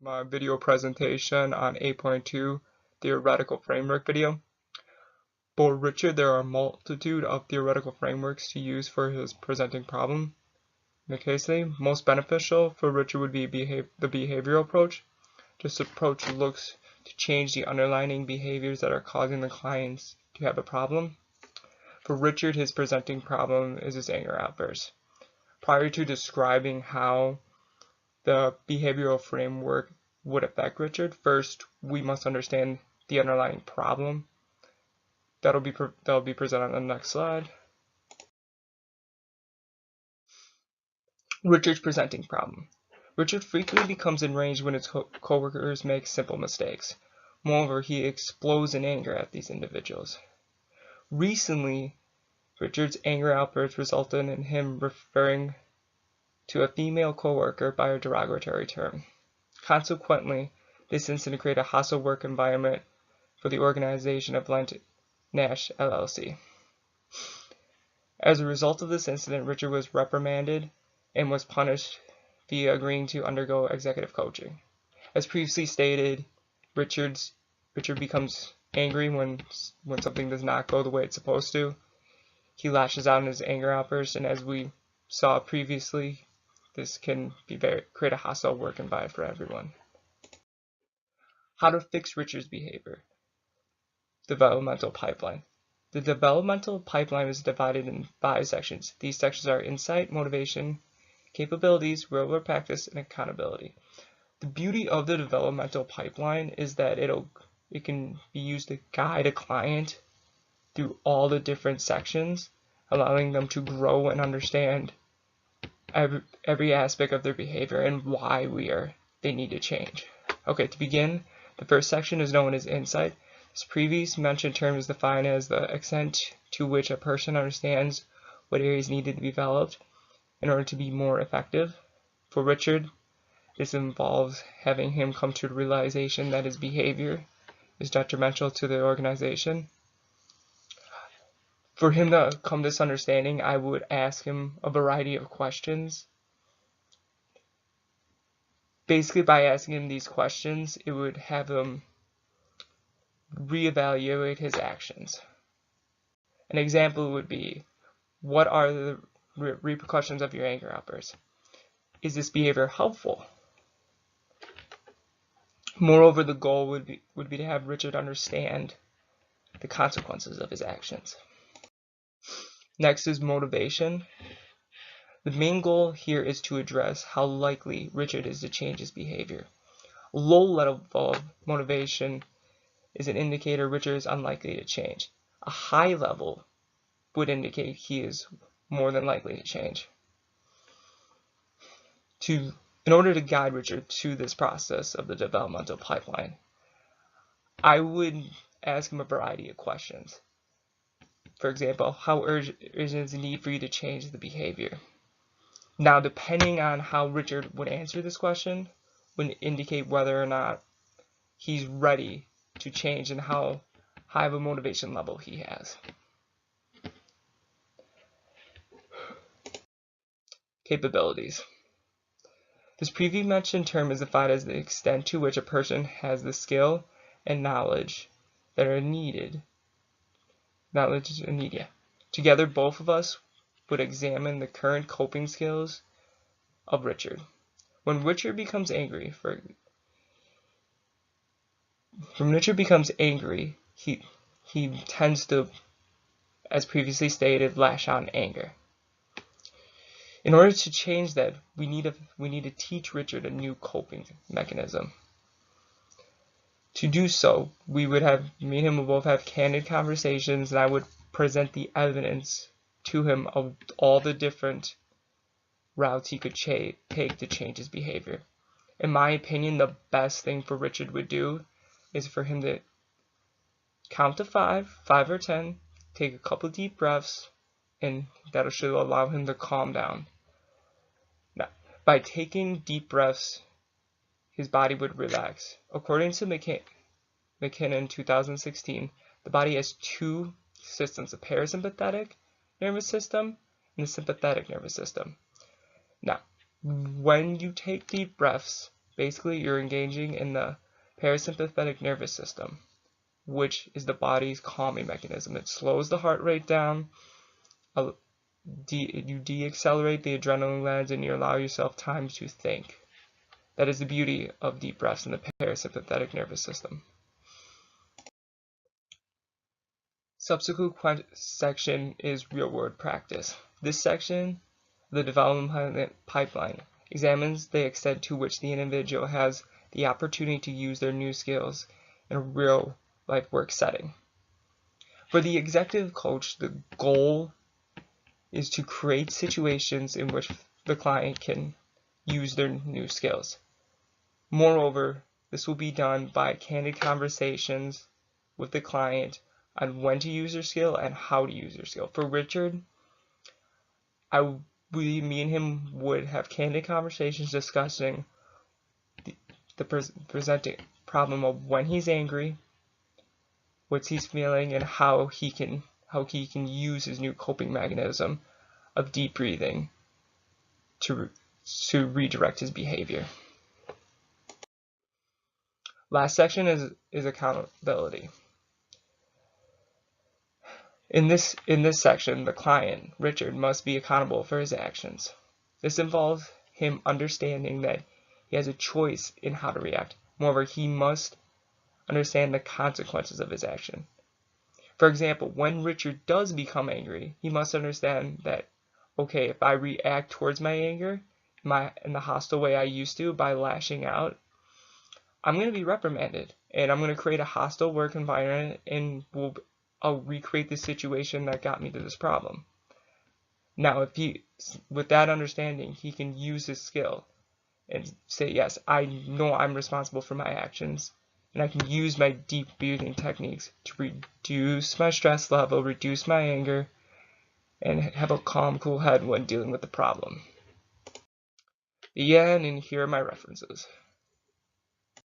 my video presentation on 8.2 theoretical framework video. For Richard, there are a multitude of theoretical frameworks to use for his presenting problem. In the case study, most beneficial for Richard would be the behavioral approach. This approach looks to change the underlying behaviors that are causing the clients to have a problem. For Richard, his presenting problem is his anger outburst. Prior to describing how the behavioral framework would affect Richard, first we must understand the underlying problem. That'll be presented on the next slide. Richard's presenting problem. Richard frequently becomes enraged when his coworkers make simple mistakes. Moreover, he explodes in anger at these individuals. Recently, Richard's anger outburst resulted in him referring to a female coworker by a derogatory term. Consequently, this incident created a hostile work environment for the organization of Lent Nash LLC. As a result of this incident, Richard was reprimanded and was punished via agreeing to undergo executive coaching. As previously stated, Richard becomes angry when something does not go the way it's supposed to. He lashes out in his anger outburst, and as we saw previously, this can create a hostile work environment for everyone. How to fix Richard's behavior. Developmental pipeline. The developmental pipeline is divided in 5 sections. These sections are insight, motivation, capabilities, real-world practice, and accountability. The beauty of the developmental pipeline is that it can be used to guide a client through all the different sections, allowing them to grow and understand every aspect of their behavior and why they need to change. Okay, to begin, the first section is known as insight. This previously mentioned term is defined as the extent to which a person understands what areas need to be developed in order to be more effective. For Richard, this involves having him come to the realization that his behavior is detrimental to the organization. For him to come to this understanding, I would ask him a variety of questions. Basically, by asking him these questions, it would have him reevaluate his actions. An example would be, what are the repercussions of your anger outburst? Is this behavior helpful? Moreover, the goal would be to have Richard understand the consequences of his actions. Next is motivation. The main goal here is to address how likely Richard is to change his behavior. A low level of motivation is an indicator Richard is unlikely to change. A high level would indicate he is more than likely to change. In order to guide Richard to this process of the developmental pipeline, I would ask him a variety of questions. For example, how urgent is the need for you to change the behavior? Now, depending on how Richard would answer this question, would indicate whether or not he's ready to change and how high of a motivation level he has. Capabilities. This previously mentioned term is defined as the extent to which a person has the skill and knowledge that are needed. Together, both of us would examine the current coping skills of Richard. When Richard becomes angry, he tends to, as previously stated, lash out in anger. In order to change that, we need to teach Richard a new coping mechanism. To do so, me and him would both have candid conversations, and I would present the evidence to him of all the different routes he could take to change his behavior. In my opinion, the best thing for Richard would do is for him to count to 5 or 10, take a couple deep breaths, and that should allow him to calm down. Now, by taking deep breaths, his body would relax. According to McKinnon 2016, the body has 2 systems, the parasympathetic nervous system and the sympathetic nervous system. Now, when you take deep breaths, Basically, you're engaging in the parasympathetic nervous system, which is the body's calming mechanism. It slows the heart rate down, you deaccelerate the adrenaline glands, and you allow yourself time to think. That is the beauty of deep breaths in the parasympathetic nervous system. Subsequent section is real-world practice. This section, the development pipeline, examines the extent to which the individual has the opportunity to use their new skills in a real-life work setting. For the executive coach, the goal is to create situations in which the client can use their new skills. Moreover, this will be done by candid conversations with the client on when to use their skill and how to use their skill. For Richard, me and him would have candid conversations discussing the presenting problem of when he's angry, what he's feeling, and how he can use his new coping mechanism of deep breathing to redirect his behavior. Last section is accountability. In this section, the client, Richard, must be accountable for his actions. This involves him understanding that he has a choice in how to react. Moreover, he must understand the consequences of his action. For example, when Richard does become angry, he must understand that, okay, if I react towards my anger in the hostile way I used to by lashing out, I'm going to be reprimanded, and I'm going to create a hostile work environment, and I'll recreate the situation that got me to this problem. Now, with that understanding, he can use his skill and say, yes, I know I'm responsible for my actions, and I can use my deep breathing techniques to reduce my stress level, reduce my anger, and have a calm, cool head when dealing with the problem. Yeah, and here are my references.